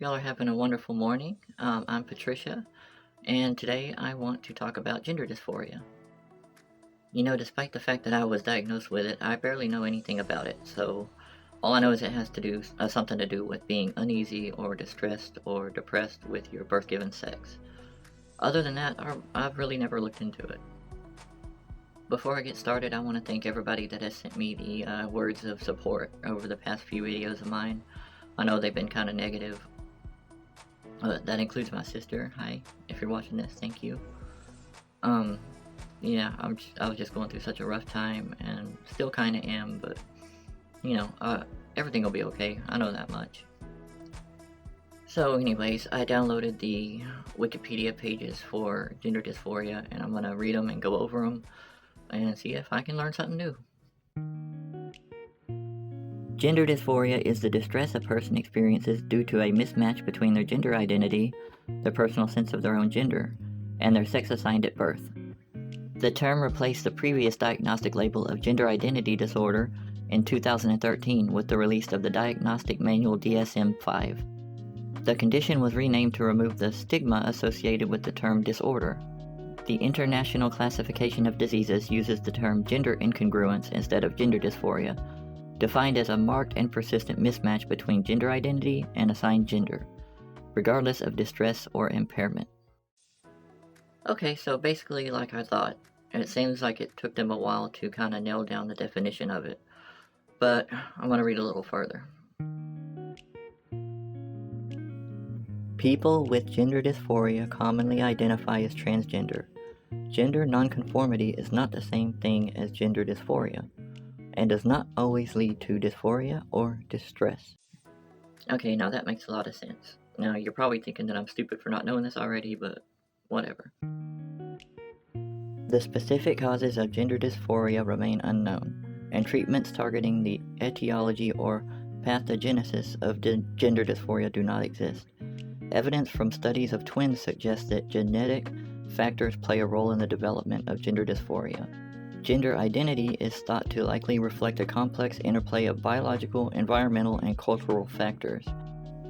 y'all are having a wonderful morning. I'm Patricia, and today I want to talk about gender dysphoria. Despite the fact that I was diagnosed with it, I barely know anything about it, so all I know is it has to do something to do with being uneasy or distressed or depressed with your birth-given sex. Other than that, I've really never looked into it. Before I get started, I want to thank everybody that has sent me the words of support over the past few videos of mine. I know they've been kind of negative. That includes my sister. Hi, if you're watching this, thank you. Yeah, I was just going through such a rough time, and still kind of am, but everything will be okay. I know that much. So anyways, I downloaded the Wikipedia pages for gender dysphoria, and I'm gonna read them and go over them and see if I can learn something new. Gender dysphoria is the distress a person experiences due to a mismatch between their gender identity, their personal sense of their own gender, and their sex assigned at birth. The term replaced the previous diagnostic label of gender identity disorder in 2013 with the release of the Diagnostic Manual DSM-5. The condition was renamed to remove the stigma associated with the term disorder. The International Classification of Diseases uses the term gender incongruence instead of gender dysphoria, defined as a marked and persistent mismatch between gender identity and assigned gender, regardless of distress or impairment. Okay, so basically like I thought, it seems like it took them a while to kind of nail down the definition of it, but I'm going to read a little further. People with gender dysphoria commonly identify as transgender. Gender nonconformity is not the same thing as gender dysphoria, and does not always lead to dysphoria or distress. Okay, now that makes a lot of sense. Now, you're probably thinking that I'm stupid for not knowing this already, but whatever. The specific causes of gender dysphoria remain unknown, and treatments targeting the etiology or pathogenesis of gender dysphoria do not exist. Evidence from studies of twins suggests that genetic factors play a role in the development of gender dysphoria. Gender identity is thought to likely reflect a complex interplay of biological, environmental, and cultural factors.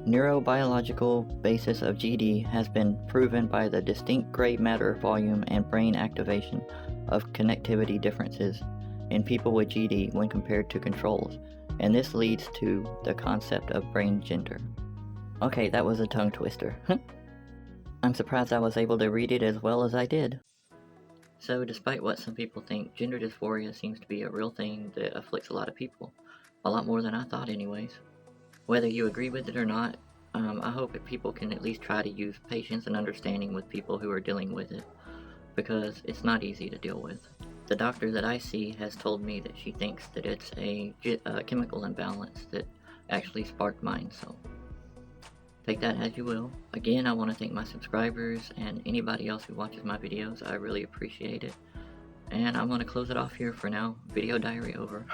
Neurobiological basis of GD has been proven by the distinct gray matter volume and brain activation of connectivity differences in people with GD when compared to controls, and this leads to the concept of brain gender. Okay, that was a tongue twister. I'm surprised I was able to read it as well as I did. So despite what some people think, gender dysphoria seems to be a real thing that afflicts a lot of people. A lot more than I thought anyways. Whether you agree with it or not, I hope that people can at least try to use patience and understanding with people who are dealing with it, because it's not easy to deal with. The doctor that I see has told me that she thinks that it's a chemical imbalance that actually sparked mine, so take that as you will. Again, I want to thank my subscribers and anybody else who watches my videos. I really appreciate it. And I'm going to close it off here for now. Video diary over.